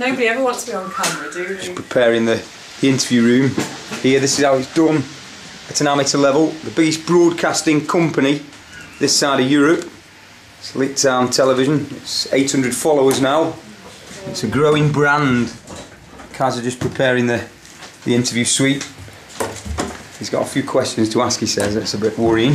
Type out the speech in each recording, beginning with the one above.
Nobody ever wants to be on camera, do they? Preparing the interview room here. This is how it's done at an amateur level. The biggest broadcasting company this side of Europe. It's Leek Town Television. It's 800 followers now. It's a growing brand. Kaz are just preparing the interview suite. He's got a few questions to ask, he says. It's a bit worrying.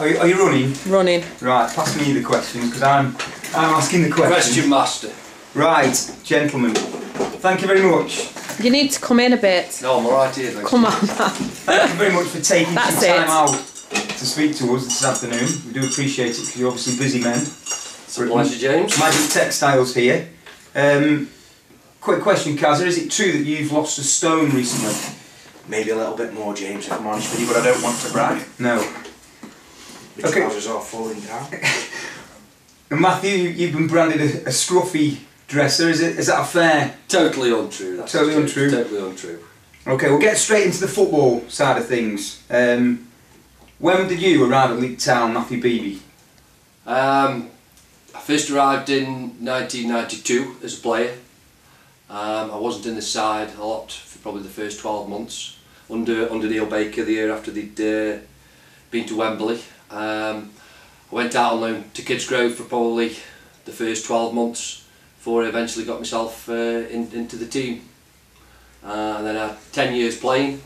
Are you running? Running. Right, pass me the questions because I'm asking the questions. Question master. Right, gentlemen. Thank you very much. You need to come in a bit. No, I'm alright here, thanks. Come on. Thank you very much for taking some time out to speak to us this afternoon. We do appreciate it because you're obviously busy men. It's a pleasure, James. Magic Textiles here. Quick question, Kaz. Is it true that you've lost a stone recently? Maybe a little bit more, James, if I'm honest with you, but I don't want to brag. No. The trousers are falling down. And Matthew, you've been branded a scruffy dresser. Is that a fair? Totally untrue. That's totally untrue. Totally untrue. Okay, we'll get straight into the football side of things. When did you arrive at Leek Town, Matthew Beeby? I first arrived in 1992 as a player. I wasn't in the side a lot for probably the first 12 months under Neil Baker the year after they'd been to Wembley. I went out on loan to Kids Grove for probably the first 12 months before I eventually got myself into the team. And then I had 10 years playing.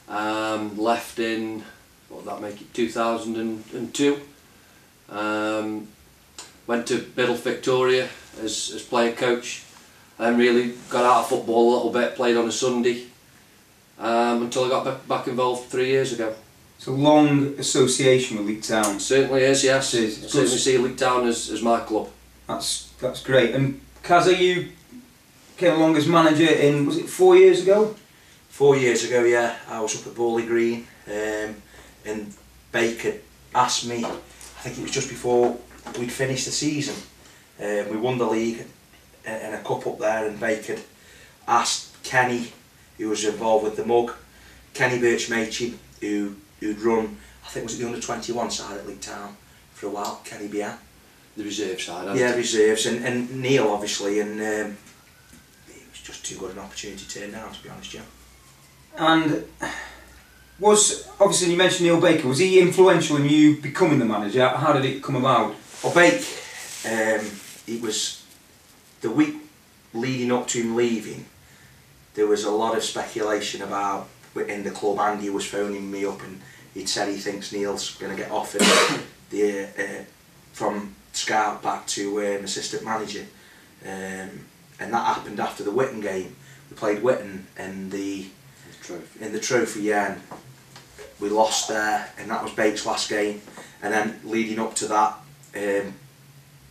Left in, what would that make it, 2002. Went to Biddle Victoria as player coach. And really got out of football a little bit, played on a Sunday, until I got back involved 3 years ago. It's a long association with Leek Town. Certainly is, yes. It is. I certainly see Leek Town as my club. That's great. And Kaz, you came along as manager in, was it 4 years ago? 4 years ago, yeah. I was up at Bowley Green, and Baker asked me, I think it was just before we'd finished the season. We won the league and a cup up there, and Baker asked Kenny, who was involved with the mug, Kenny Birch-Machin, who'd run, I think was it the under-21 side at Leek Town for a while, Kenny Bian. The reserve side, yeah, reserves, and Neil obviously, and it was just too good an opportunity to turn down, to be honest, Jim. And was, obviously you mentioned Neil Baker, was he influential in you becoming the manager? How did it come about? Well, Bake, it was the week leading up to him leaving, there was a lot of speculation about, in the club, Andy was phoning me up and he'd said he thinks Neil's going to get offered from scout back to assistant manager, and that happened after the Witten game. We played Witten in the trophy, yeah, and we lost there, and that was Bake's last game. And then leading up to that,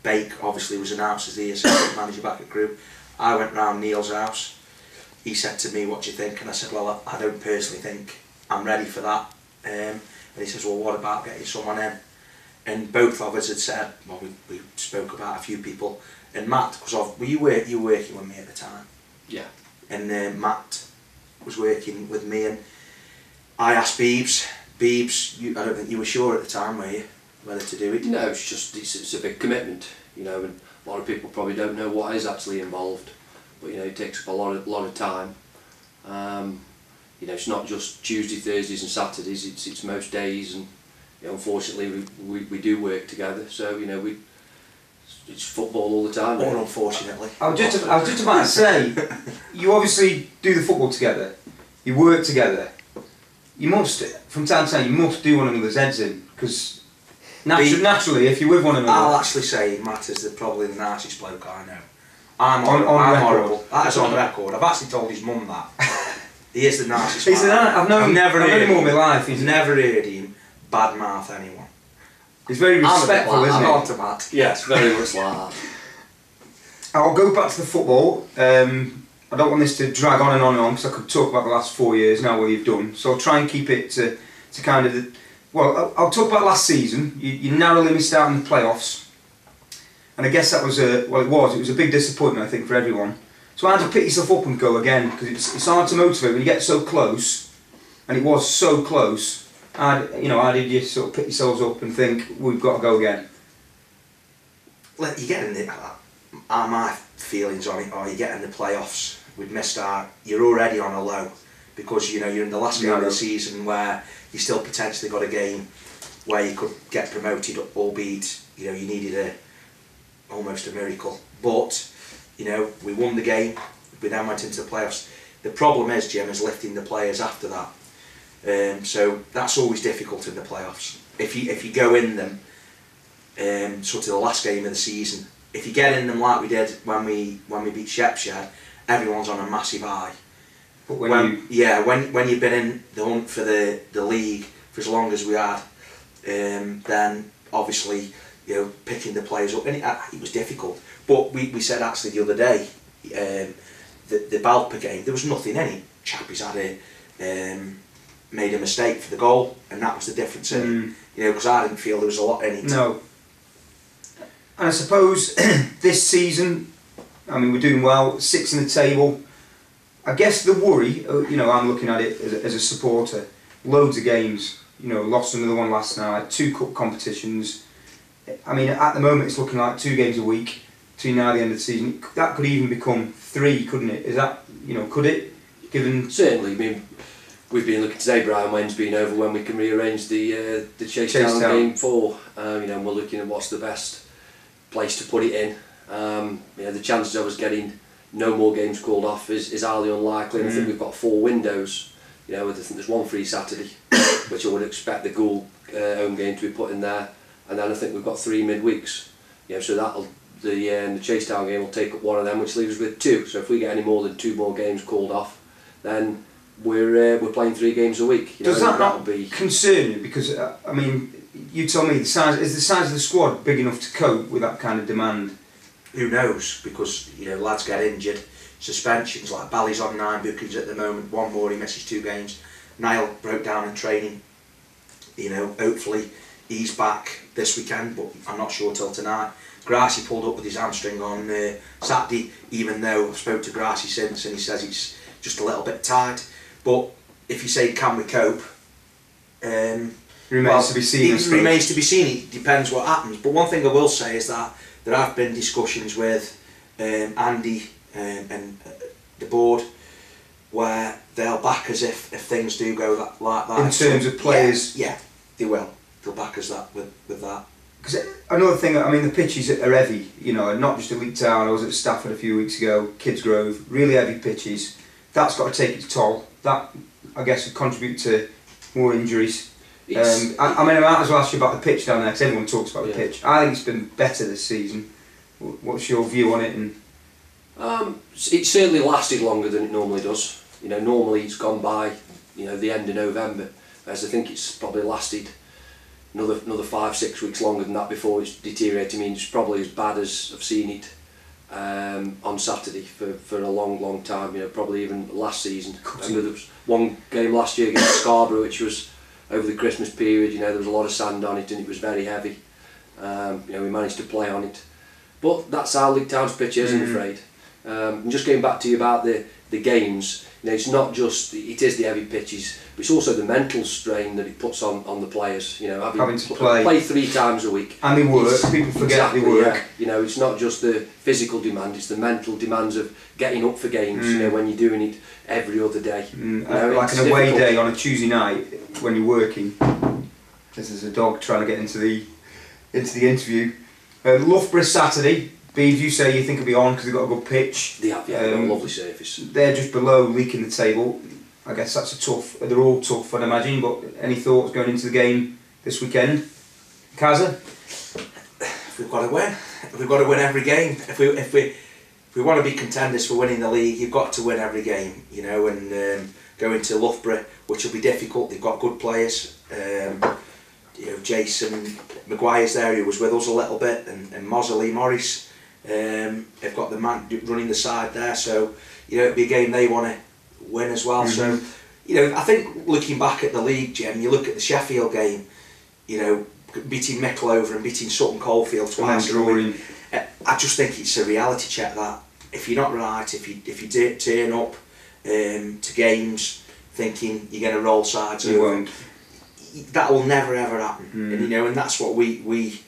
Bake obviously was announced as the assistant manager back at Crewe. I went round Neil's house. He said to me, "What do you think?" And I said, "Well, I don't personally think I'm ready for that." And he says, "Well, what about getting someone in?" And both of us had said, well, we spoke about a few people. And Matt, because you were working with me at the time. Yeah. And Matt was working with me, and I asked Beebs, I don't think you were sure at the time, were you, whether to do it? No, it's a big commitment, you know, and a lot of people probably don't know what is actually involved, but you know, it takes up a lot of time. You know, it's not just Tuesday, Thursdays and Saturdays, it's most days, and you know, unfortunately we do work together, so you know, it's football all the time. Or unfortunately. I was just about to say, you obviously do the football together, you work together, you must, from time to time, you must do one another's heads in, because naturally, if you're with one another... I'll actually say Matt is probably the nicest bloke I know. I'm horrible. That is on record. I've actually told his mum that. He is the nicest man. I've known him all my life. He's never heard him badmouth anyone. He's very respectful, isn't he? I'm on to Matt. Yes, very much like that. I'll go back to the football. I don't want this to drag on and on and on, because I could talk about the last 4 years now, what you've done. So I'll try and keep it to kind of the... Well, I'll talk about last season. You narrowly missed out in the playoffs. And I guess that was it was a big disappointment, I think, for everyone. So I had to pick yourself up and go again, because it's hard to motivate when you get so close, and it was so close. How did you sort of pick yourselves up and think, we've got to go again? You get in it. My feelings on it. Oh, you get in the playoffs, we'd missed out. You're already on a low because you know you're in the last game of the season where you still potentially got a game where you could get promoted, albeit you know you needed almost a miracle. But you know we won the game. We then went into the playoffs. The problem is, Jim, is lifting the players after that. So that's always difficult in the playoffs. If you go in them sort of the last game of the season, if you get in them like we did when we beat Shepshed, everyone's on a massive high. But when you've been in the hunt for the league for as long as we had, then obviously you know picking the players up, and it was difficult. But we said actually the other day, the Balpa game, there was nothing in it. Chappies had made a mistake for the goal, and that was the difference in it. You know, because I didn't feel there was a lot in it. No. And I suppose this season, I mean, we're doing well, 6th in the table. I guess the worry, you know, I'm looking at it as a supporter, loads of games, you know, lost another one last night, 2 cup competitions. I mean, at the moment it's looking like 2 games a week between now and the end of the season. That could even become 3, couldn't it? Is that, you know, could it? Given certainly, I mean, we've been looking today, Brian, when's been over when we can rearrange the Chasetown game for. You know, and we're looking at what's the best place to put it in. You know, the chances of us getting no more games called off is highly unlikely, and I think we've got 4 windows. You know, I think there's 1 free Saturday, which I would expect the Gould home game to be put in there, and then I think we've got 3 midweeks. You know, so that'll the Chasetown game will take up 1 of them, which leaves us with 2. So if we get any more than 2 more games called off, then we're playing 3 games a week. You Does know, that not concern you? Because I mean, you tell me, is the size of the squad big enough to cope with that kind of demand? Who knows? Because you know lads get injured, suspensions. Like Bally's on 9 bookings at the moment. 1 more, he misses 2 games. Niall broke down in training. You know, hopefully he's back this weekend, but I'm not sure till tonight. Gracie pulled up with his hamstring on Saturday, even though I've spoke to Gracie since, and he says it's just a little bit tight. But if you say can we cope, remains to be seen. It remains to be seen. It depends what happens. But one thing I will say is that there have been discussions with Andy and the board where they'll back us if things do go like that. In terms of players? Yeah, they will. They'll back us with that. Because another thing, I mean, the pitches are heavy, you know, not just at Leek Town. I was at Stafford a few weeks ago, Kidsgrove, really heavy pitches. That's got to take its toll. That, I guess, would contribute to more injuries. I mean, I might as well ask you about the pitch down there, because everyone talks about the pitch. I think it's been better this season. What's your view on it? And it certainly lasted longer than it normally does. You know, normally it's gone by, you know, the end of November, whereas I think it's probably lasted another 5-6 weeks longer than that before it's deteriorated. I mean, it's probably as bad as I've seen it on Saturday for a long time. You know, probably even last season. Remember there was 1 game last year against Scarborough, which was over the Christmas period. You know, there was a lot of sand on it and it was very heavy. You know, we managed to play on it, but that's how Leek Town's pitch is, I'm afraid. And just going back to you about the games, you know, it's not just it is the heavy pitches, but it's also the mental strain that it puts on the players. You know, having to play 3 times a week, and they work. People forget they work. Yeah. You know, it's not just the physical demand; it's the mental demands of getting up for games. You know, when you're doing it every other day. You know, like an away day on a Tuesday night when you're working. There's a dog trying to get into the interview. Loughborough Saturday. Beeby, you say you think it'll be on because they've got a good pitch. They have, yeah, a lovely surface. They're just below Leek in the table. I guess that's a tough. They're all tough, I'd imagine. But any thoughts going into the game this weekend, Kazza? We've got to win. We've got to win every game. If we want to be contenders for winning the league, you've got to win every game. You know, and go into Loughborough, which will be difficult. They've got good players. You know, Jason Maguire's there, who was with us a little bit, and Mosley Morris. They've got the man running the side there, so you know it'll be a game they want to win as well. So you know, I think looking back at the league, Jim, you look at the Sheffield game, you know, beating Mickleover and beating Sutton Coldfield twice. I just think it's a reality check that if you're not right, if you turn up to games thinking you're going to roll sides, you won't. That will never ever happen. And you know, and that's what we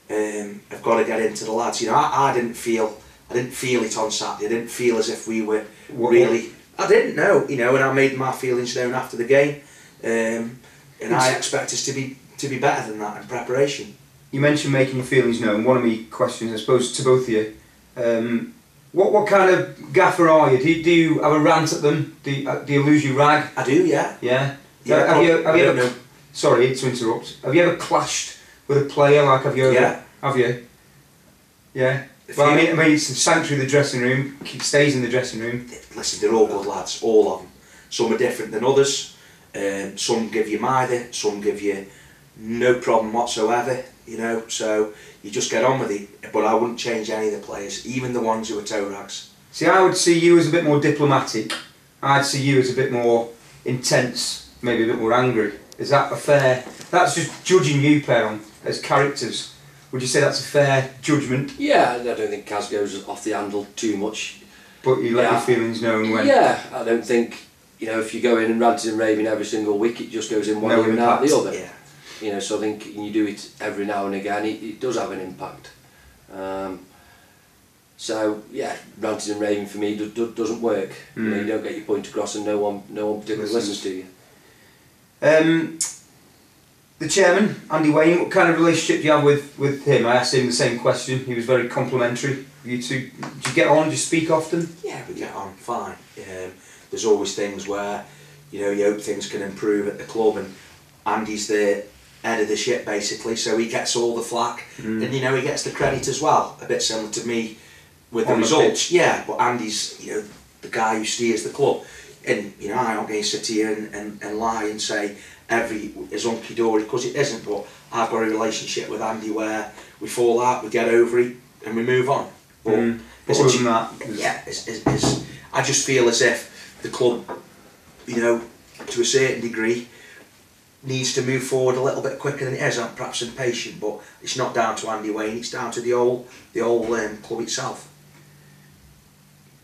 have got to get into the lads. You know, I didn't feel I didn't feel it on Saturday. I didn't feel as if we were really. I didn't know, you know, and I made my feelings known after the game, and I expect us to be better than that in preparation. You mentioned making your feelings known. One of my questions, I suppose, to both of you. What kind of gaffer are you? Do you have a rant at them? Do you lose your rag? I do, yeah. Yeah. Have you ever? Sorry to interrupt. Have you ever clashed with a player? Like, have you ever? Yeah. Have you? Yeah. Well, I mean, it's the sanctuary of the dressing room. Stays in the dressing room. Listen, they're all good lads, all of them. Some are different than others. Some give you mither, some give you no problem whatsoever. You know, so you just get on with it. But I wouldn't change any of the players, even the ones who are toe rags. See, I would see you as a bit more diplomatic. I'd see you as a bit more intense, maybe a bit more angry. Is that a fair? That's just judging you, pair, as characters. Would you say that's a fair judgement? Yeah, I don't think Kaz goes off the handle too much. But you let your feelings known when... Yeah, I don't think, you know, if you go in and ranting and raving every single week, it just goes in one ear and out the other. Yeah. You know, so I think you do it every now and again, it does have an impact. So, yeah, ranting and raving for me doesn't work. You know, you don't get your point across and no one particularly listens to you. The chairman, Andy Wayne, what kind of relationship do you have with him? I asked him the same question. He was very complimentary. You two, do you get on? Do you speak often? Yeah, we get on fine. There's always things where, you know, you hope things can improve at the club, and Andy's the head of the ship basically, so he gets all the flack, and you know, he gets the credit as well. A bit similar to me with the results. Yeah, but Andy's, you know, the guy who steers the club, and you know, I'm not going to sit here and lie and say every is hunky dory, because it isn't. But I've got a relationship with Andy where we fall out, we get over it, and we move on. But other than that, yeah, I just feel as if the club, you know, to a certain degree, needs to move forward a little bit quicker than it is. I'm perhaps impatient, but it's not down to Andy Wayne. It's down to the old club itself.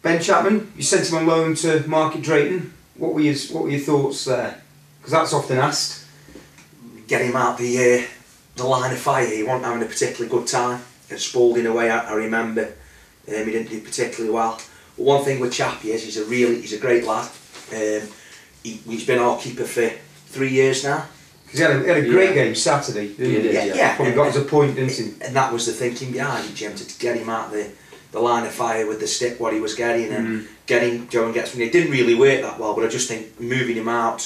Ben Chapman, you sent him on loan to Market Drayton. What were your thoughts there? Because that's often asked. Get him out the line of fire. He wasn't having a particularly good time. At Spalding away, I remember. He didn't do particularly well. But one thing with Chappie is he's a great lad. He's been our keeper for 3 years now. Because he had a great game Saturday, didn't he? Yeah. Probably got us a point, didn't he? And that was the thinking behind it, Jim, to get him out the line of fire with the stick, what he was getting, and go and get something. It didn't really work that well, but I just think moving him out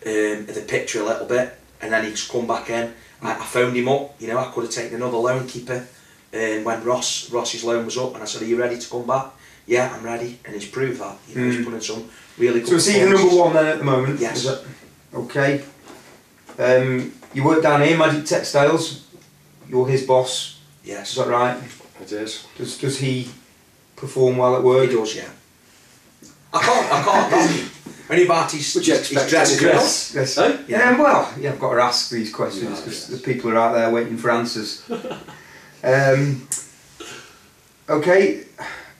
of the picture a little bit, and then he's come back in. I phoned him up, you know, I could have taken another loan keeper when Ross's loan was up, and I said, are you ready to come back? Yeah, I'm ready, and he's proved that. You know, he's put in some really good performances. So is he the number one then at the moment? Yes. Okay. You work down here, Magic Textiles. You're his boss. Yes. Is that right? It is. Does he perform well at work? He does, yeah. I can't knock him. Only about his dress. Yes. Yeah, well, yeah, I've got to ask these questions because the people are out there waiting for answers. Okay,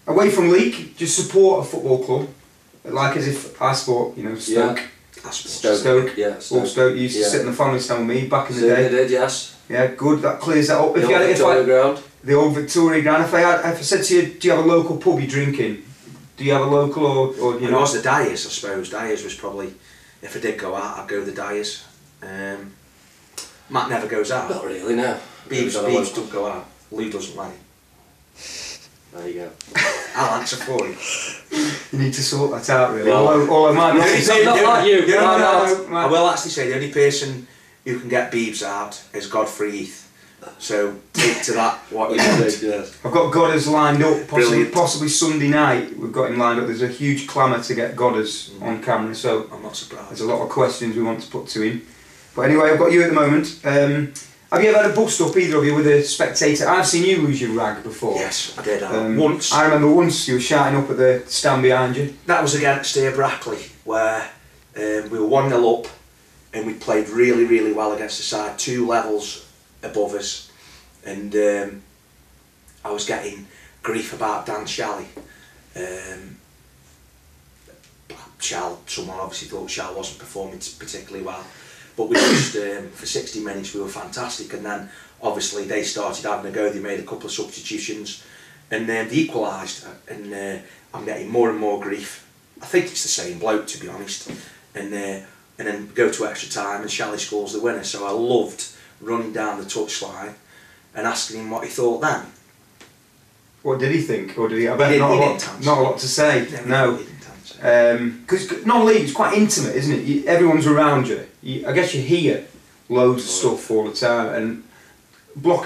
away from Leek, just support a football club, like as if I support, you know, Stoke. Yeah. Stoke. Yeah, Stoke. Stoke used to sit in the family stand with me back in the day. They did, yes. Yeah, good. That clears that up. The old Victoria ground. The old Victoria ground. If I said to you, do you have a local pub you drink in? Do you have a local or you know? It was the Dyers, I suppose. Dyers was probably, if I did go out, I'd go the Dyers. Matt never goes out. Not really, no. Beebs don't go out. Lou doesn't like. There you go. I'll answer for you. You need to sort that out, really. Well, all I might not like you. I will actually say the only person who can get Beebs out is Godfrey Heath. So take to that what you want. Yes. I've got Godders lined up, possibly Sunday night. We've got him lined up. There's a huge clamour to get Godders on camera, so I'm not surprised. There's a lot of questions we want to put to him. But anyway, I've got you at the moment. Have you ever had a bust up, either of you, with a spectator? I've seen you lose your rag before. Yes, I did. Once. I remember once you were shouting up at the stand behind you. That was against Brackley, where we were 1-0 up, and we played really, really well against the side, 2 levels above us, and I was getting grief about Dan Shalley. Someone obviously thought Shall wasn't performing particularly well, but we just for 60 minutes we were fantastic, and then obviously they started having a go. They made a couple of substitutions, and they equalised, and I'm getting more and more grief. I think it's the same bloke, to be honest, and then go to extra time and Shelley scores the winner. So I loved running down the touchline and asking him what he thought then. What did he think, or did he? I bet He not didn't a lot to say. No. He didn't answer. Because non-league is quite intimate, isn't it? Everyone's around you. I guess you hear loads of stuff all the time, and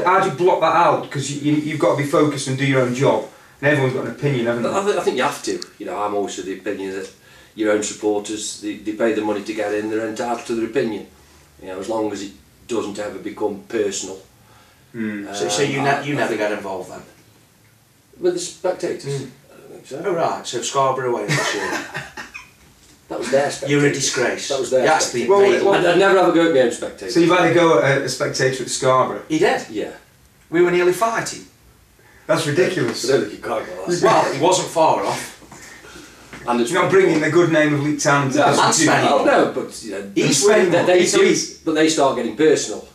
how do you block that out? Because you've got to be focused and do your own job, and everyone's got an opinion, haven't they? I think you have to. You know, I'm always of the opinion that your own supporters, they pay the money to get in, they're entitled to their opinion. You know, as long as it doesn't ever become personal. So you never get involved then? With the spectators? I don't think so. Oh right, so Scarborough away this year. That was their spectators. You're a disgrace. That was their spectators. Well, I'd never have a go at my own spectators. So you've had a go at a spectator at Scarborough? He did? Yeah. We were nearly fighting. That's ridiculous. I don't think you can't go that. Well, he wasn't far off. And it's You're not bringing the good name of Leek Town to No, this. no, but you know, He's but they start getting personal.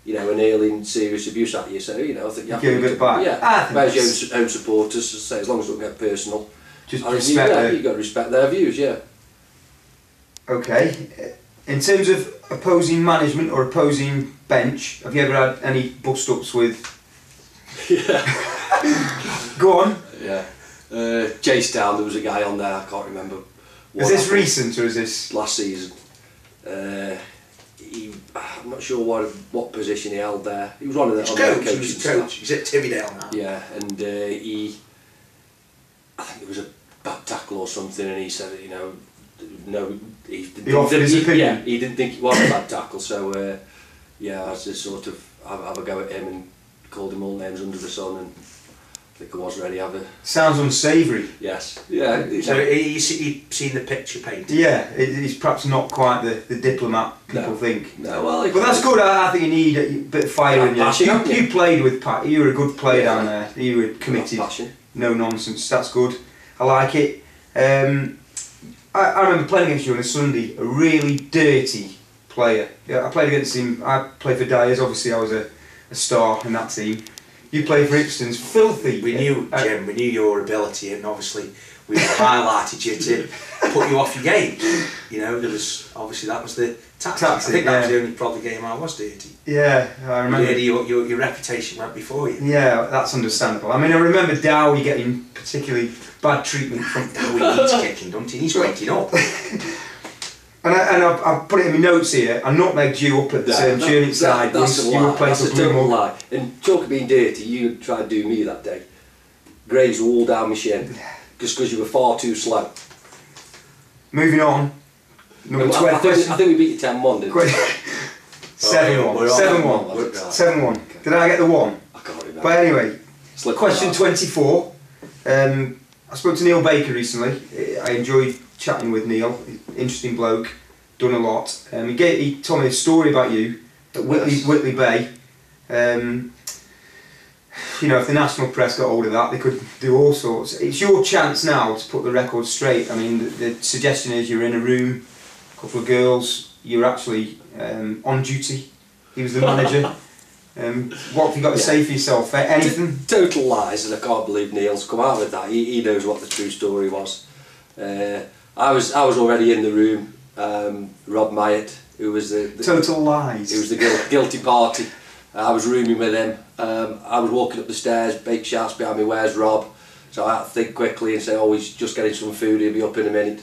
You know, and hurling serious abuse at you. So you know, I think you have Give a bit back. Yeah. I think Whereas your own supporters, say as long as it don't get personal, just I think respect you've got to respect their views. Yeah. Okay. In terms of opposing management or opposing bench, have you ever had any bust-ups with? Yeah. Go on. Yeah. Chasetown, there was a guy on there, I can't remember. Is this recent or is this? Last season. I'm not sure what position he held there. He was one of the He's coach. He's at Timmydale now. Yeah, and I think it was a bad tackle or something, and he said, you know, no, He offered his opinion. Yeah, he didn't think it was a bad tackle, so yeah, I just sort of have a go at him and called him all names under the sun, and I think I was ready to have a... Sounds unsavoury. Yes, yeah. So you've seen the picture painted? Yeah, he's perhaps not quite the diplomat people think. No, well... But that's good. I think you need a bit of fire in you. Passion, You played with Pat. You were a good player down there. You were committed. Passion. No nonsense. That's good. I like it. I remember playing against you on a Sunday. A really dirty player. Yeah, I played against him. I played for Dyers. Obviously, I was a star in that team. You played for Ipston's. Filthy. We knew, Jim, we knew your ability, and obviously we highlighted you to put you off your game. You know, there was obviously that was the tactic. I think that was the only probably game I was dirty. Yeah, I remember. Your reputation went before you. Yeah, that's understandable. I mean, I remember Dowie getting particularly bad treatment from. Dowie needs kicking, don't he? He's waking up. And I put it in my notes here. I nutmegged you up at the Churning side. That's a you were lie. playing That's for a total Blue lie. And talk of being dirty, you tried to do me that day. Graves were all down my shin, just because you were far too slow. Moving on. Number 12. I think we beat you 10-1, didn't we? 7-1. 7-1. Did I get the 1? I can't remember. But anyway, question 24. I spoke to Neil Baker recently. I enjoyed chatting with Neil. Interesting bloke, done a lot. He told me a story about you at Whitley Bay. You know, if the national press got hold of that, they could do all sorts. It's your chance now to put the record straight. I mean, the suggestion is you're in a room, a couple of girls, you're actually on duty. He was the manager. What have you got to say for yourself? Anything? Total lies, and I can't believe Neil's come out with that. He knows what the true story was. I was already in the room. Rob Myatt, who was the total lies. He was the guilty party. I was rooming with him. I was walking up the stairs. Bake shouts behind me, "Where's Rob?" So I had to think quickly and say, "Oh, he's just getting some food. He'll be up in a minute."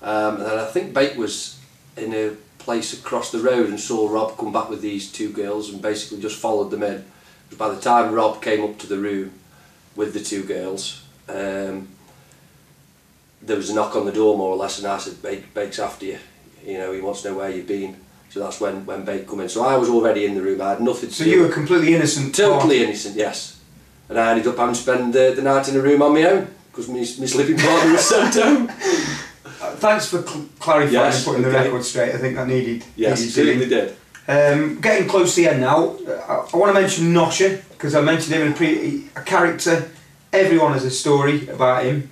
And then I think Bake was in a place across the road and saw Rob come back with these two girls and basically just followed them in. But by the time Rob came up to the room with the two girls, there was a knock on the door more or less, and I said, Bake's after you. You know, he wants to know where you've been. So that's when Bake come in. So I was already in the room. I had nothing to do. So you were completely innocent. Totally innocent, yes. And I ended up having to spend the night in the room on my own because my sleeping partner was sent home. Thanks for clarifying and putting the record straight. I think that needed. Yes, it certainly did. Getting close to the end now, I want to mention Nosher, because I mentioned him in a character. Everyone has a story about him.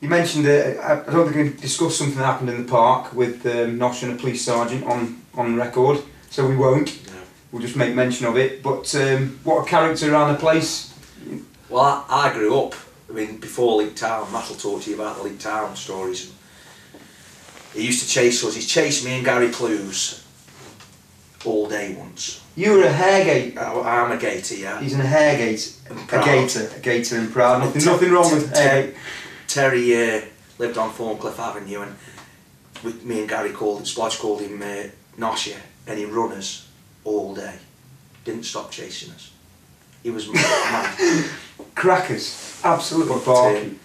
You mentioned that I don't think we discussed something that happened in the park with Nosher and a police sergeant on record, so we won't. we'll just make mention of it. But what a character around the place. Well, I grew up, I mean, before Leek Town. Matt will talk to you about the Leek Town stories. He used to chase us. He's chased me and Gary Clues all day once. You were a hairgate. I'm a gator, yeah. He's in a hairgate. A gator and proud. Nothing wrong with Terry lived on Thorncliffe Avenue, and me and Gary Splodge called him Nosher, and he run us all day. Didn't stop chasing us. He was mad. Crackers, absolutely barking.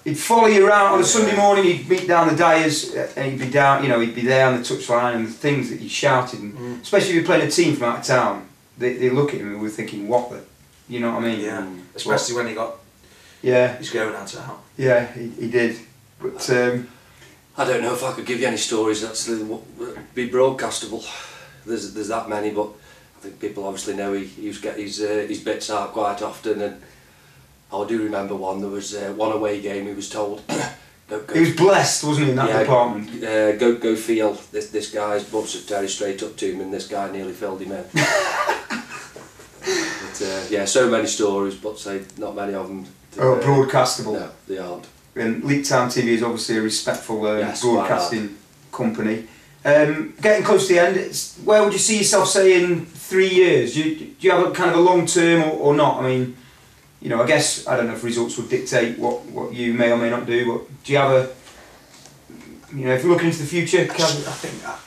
He'd follow you around on a Sunday morning. He'd beat down the Dyers, and he'd be down. You know, he'd be there on the touchline, and the things that he shouted, and especially if you're playing a team from out of town, they look at him and we're thinking, what the, you know what I mean? Yeah. Especially when he got. Yeah. He's going out of town. Yeah, he did. But I don't know if I could give you any stories that's be broadcastable. There's that many, but I think people obviously know he used to get his bits out quite often, and I do remember one. There was one away game. He was told. Go, he was blessed, wasn't he, in that department? Go feel this guy's butts at Terry straight up to him, and this guy nearly filled him in. But yeah, so many stories, but say not many of them. Broadcastable. No, they aren't. And Leek Town TV is obviously a respectful yes, broadcasting company. Getting close to the end, where would you see yourself, say, in 3 years? Do you have a kind of a long term or not? I mean, you know, I guess, I don't know if results would dictate what you may or may not do, but do you have a, you know, if you're looking into the future? I think that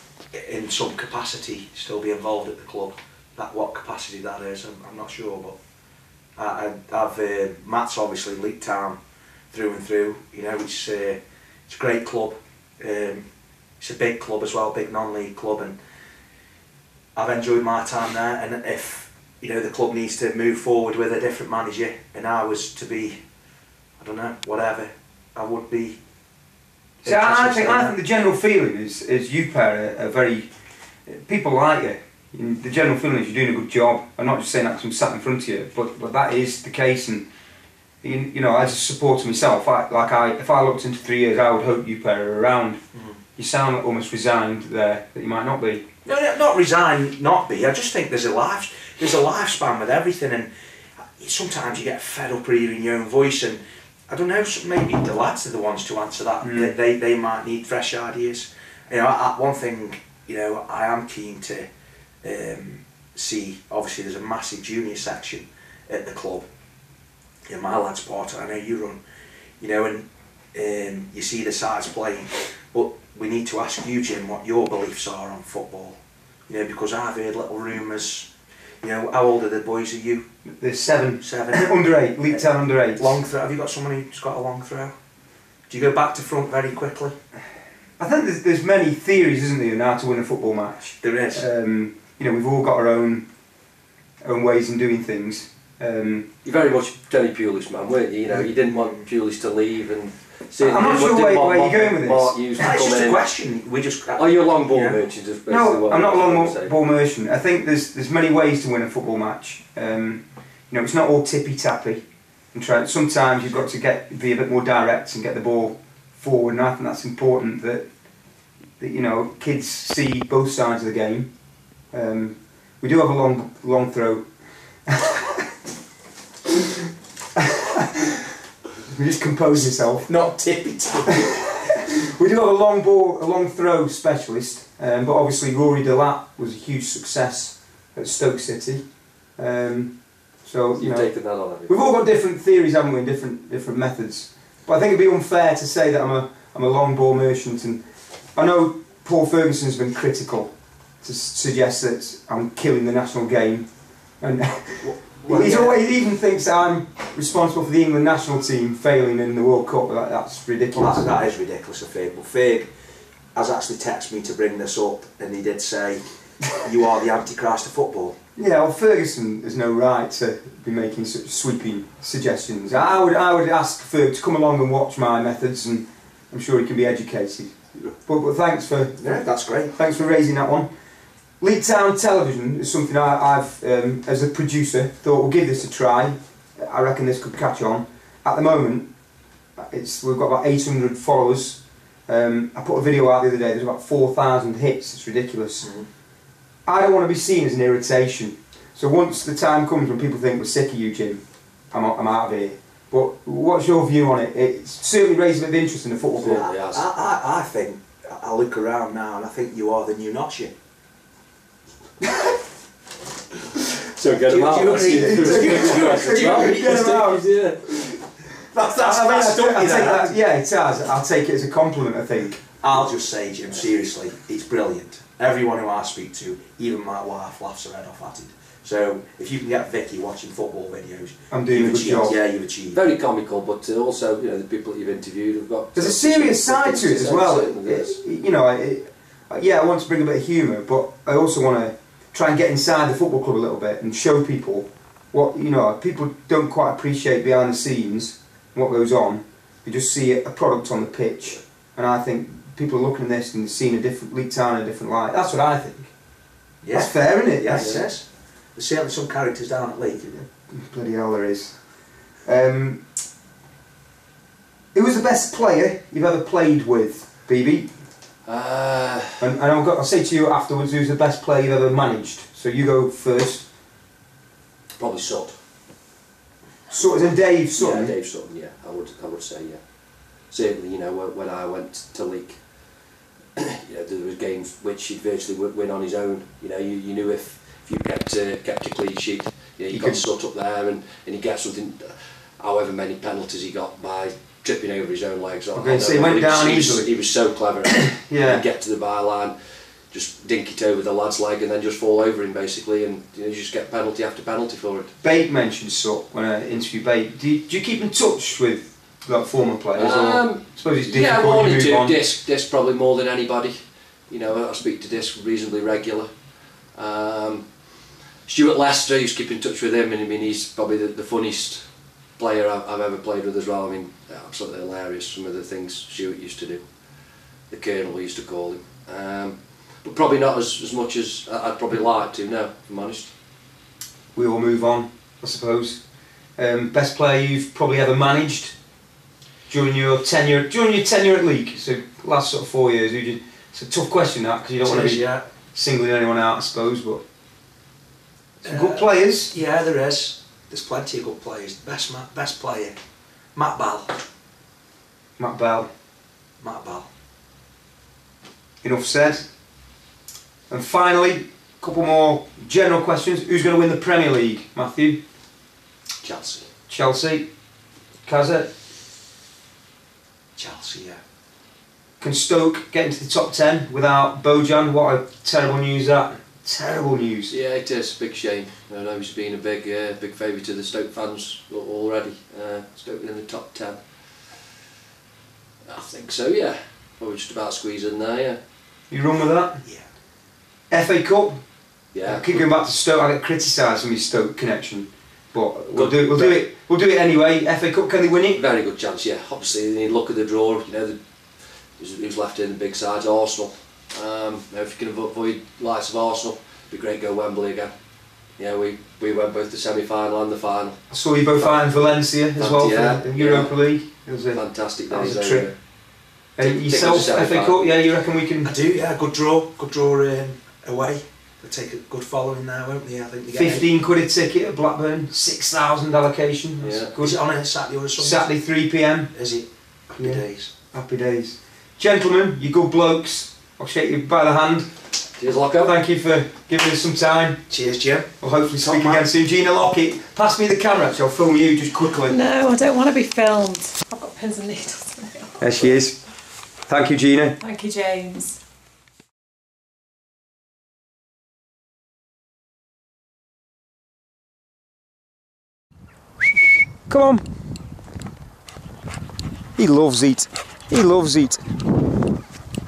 in some capacity still be involved at the club. That what capacity that is, I'm not sure, but I've Matt's obviously Leek Town through and through. You know, it's a great club. It's a big club as well, big non-league club, and I've enjoyed my time there. And if you know the club needs to move forward with a different manager, and I was to be, I don't know, whatever, I would be. See, I think the general feeling is you pair are very, people like you. The general feeling is you're doing a good job. I'm not just saying that because I'm sat in front of you, but that is the case. And you know, as a supporter myself, if I looked into 3 years, I would hope you pair are around. You sound almost resigned there that you might not be. No, not resigned, not be. I just think there's a lifespan with everything, and sometimes you get fed up hearing your own voice, and I don't know, maybe the lads are the ones to answer that. They might need fresh ideas. You know, one thing, you know, I am keen to see. Obviously, there's a massive junior section at the club. You know, my lad's part, I know you run. You know, and you see the sides playing, but we need to ask you, Jim, what your beliefs are on football. You know, because I've heard little rumours. You know, how old are the boys? Are you? There's seven. Under 8. Leek Town under 8. Long throw. Have you got someone who's got a long throw? Do you go back to front very quickly? I think there's many theories, isn't there, on how to win a football match. There is. You know, we've all got our own ways in doing things. You're very much Tony Pulis man, weren't you? You know, you didn't want Pulis to leave, and I'm not sure where you're going with this. It's just a question. We just. Are you a long ball merchant? No, I'm not a long ball merchant. I think there's many ways to win a football match. You know, it's not all tippy tappy. And sometimes you've got to be a bit more direct and get the ball forward. And I think that's important that you know kids see both sides of the game. We do have a long throw. Just compose yourself. Not tippy tappy. We do have a long throw specialist, but obviously Rory Delat was a huge success at Stoke City. So you know, taken that on, we've all got different theories, haven't we, and different methods. But I think it'd be unfair to say that I'm a long ball merchant, and I know Paul Ferguson's been critical to suggest that I'm killing the national game, and he even thinks I'm responsible for the England national team failing in the World Cup. That's ridiculous. Well, that is ridiculous of Ferg. But Ferg has actually texted me to bring this up, and he did say, "You are the Antichrist of football." Yeah, well, Ferguson has no right to be making such sweeping suggestions. I would ask Ferg to come along and watch my methods, and I'm sure he can be educated. But thanks for that's great. Thanks for raising that one. Leek Town Television is something I've, as a producer, thought we'll give this a try. I reckon this could catch on. At the moment, we've got about 800 followers. I put a video out the other day. There's about 4,000 hits. It's ridiculous. I don't want to be seen as an irritation. So once the time comes when people think we're sick of you, Jim, I'm out of here. But what's your view on it? It's certainly raised a bit of interest in the football club. I think, I look around now and I think you are the new Notchy. So get him out. Get him out. Yeah, it has. I'll take it as a compliment, I think. I'll just say, Jim, seriously, it's brilliant. Everyone who I speak to, even my wife, laughs her head off at it. So, if you can get Vicky watching football videos, I'm doing a good job. Yeah, you've achieved. Very comical, but also, you know, the people that you've interviewed have got... There's a serious side to it as well. You know, yeah, I want to bring a bit of humour, but I also want to try and get inside the football club a little bit and show people what, you know, people don't quite appreciate behind the scenes, what goes on. You just see a product on the pitch, and I think people are looking at this and seeing a different Leek Town in a different light. That's what I think. Yeah. That's fair, isn't it? Yes, yes. There's certainly some characters down at Leek. Bloody hell there is. Who was the best player you've ever played with, Beeby? And I'll say to you afterwards, who's the best player you've ever managed? So you go first. Probably Sut. Sutton and Dave Sutton? Yeah, Dave Sutton, yeah, I would say, yeah. Certainly, you know, when I went to Leek, you know, there was games which he'd virtually win on his own. You know, you knew if you kept a clean sheet, you got Sut up there and he'd get something, however many penalties he got by tripping over his own legs. Okay, so he went down easily. He was so clever. Yeah. He'd get to the byline, just dink it over the lad's leg and then just fall over him basically, and you know, you just get penalty after penalty for it. Bate mentioned Sut when I interviewed Bate. Do you keep in touch with like former players? Or I suppose it's difficult. Yeah, one or two. On. Disc probably more than anybody. You know, I speak to Disc reasonably regular. Stuart Lester, I used to keep in touch with him, and I mean he's probably the funniest player I've ever played with as well. I mean, absolutely hilarious, some of the things Stuart used to do. The Colonel, we used to call him. But probably not as much as I'd probably like to, no, if I'm honest. We will move on, I suppose. Best player you've probably ever managed during your tenure at Leek, so last sort of 4 years. It's a tough question that, because you don't want to be singling anyone out, I suppose, but some good players. Yeah, there is. There's plenty of good players. Best player, Matt Bell. Matt Bell. Matt Bell. Enough said. And finally, a couple more general questions. Who's going to win the Premier League, Matthew? Chelsea. Chelsea. Kazza? Chelsea, yeah. Can Stoke get into the top 10 without Bojan? What a terrible news that. Terrible news. Yeah, it is. Big shame. I know he's been a big favour to the Stoke fans already. Stoke in the top 10. I think so, yeah. Probably just about squeeze in there, yeah. You run with that? Yeah. FA Cup? Yeah. I keep going back to Stoke. I get criticised for my Stoke connection, but we'll do it anyway. FA Cup, can they win it? Very good chance, yeah. Obviously, you look at the draw. You know, who's left in the big sides? Arsenal. If you can avoid likes of Arsenal, it'd be great to go Wembley again. Yeah, we went both the semi-final and the final. I saw you both fighting Valencia as well for the Europa League. It was a fantastic days. That was a trip. And yourself, FA Cup, yeah, you reckon we can? I do, yeah. Good draw away. They'll take a good following there, won't they? I think they get 15 quid a ticket at Blackburn, 6,000 allocation. That's good. Is it on a Saturday or a Sunday? Saturday 3 PM. Is it? Happy days. Happy days. Gentlemen, you good blokes. I'll shake you by the hand. Cheers, Lockett. Thank you for giving us some time. Cheers, Jim. We'll hopefully speak again soon. Gina Lockett, pass me the camera so I'll film you just quickly. No, I don't want to be filmed. I've got pins and needles today. There she is. Thank you, Gina. Thank you, James. Come on. He loves it. He loves it.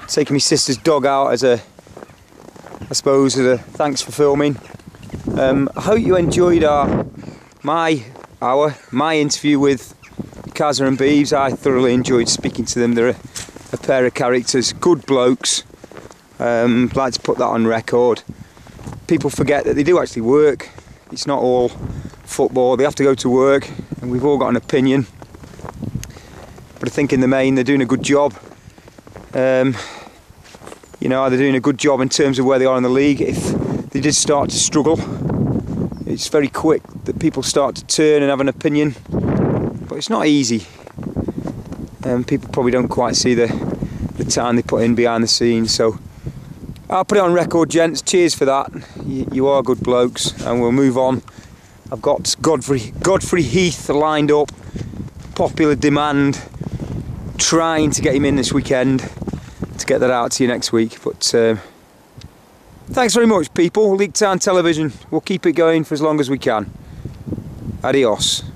Taking my sister's dog out as a thanks for filming. I hope you enjoyed my interview with Kazza and Beebs. I thoroughly enjoyed speaking to them. They're a pair of characters, good blokes. Like to put that on record. People forget that they do actually work. It's not all football. They have to go to work, and we've all got an opinion. But I think in the main they're doing a good job. You know, they're doing a good job in terms of where they are in the league. If they they did start to struggle. It's very quick that people start to turn and have an opinion, but it's not easy. People probably don't quite see the time they put in behind the scenes. So I'll put it on record, gents. Cheers for that. You are good blokes, and we'll move on. I've got Godfrey Heath lined up, popular demand, trying to get him in this weekend to get that out to you next week. But thanks very much, people. Leek Town Television, we'll keep it going for as long as we can. Adios.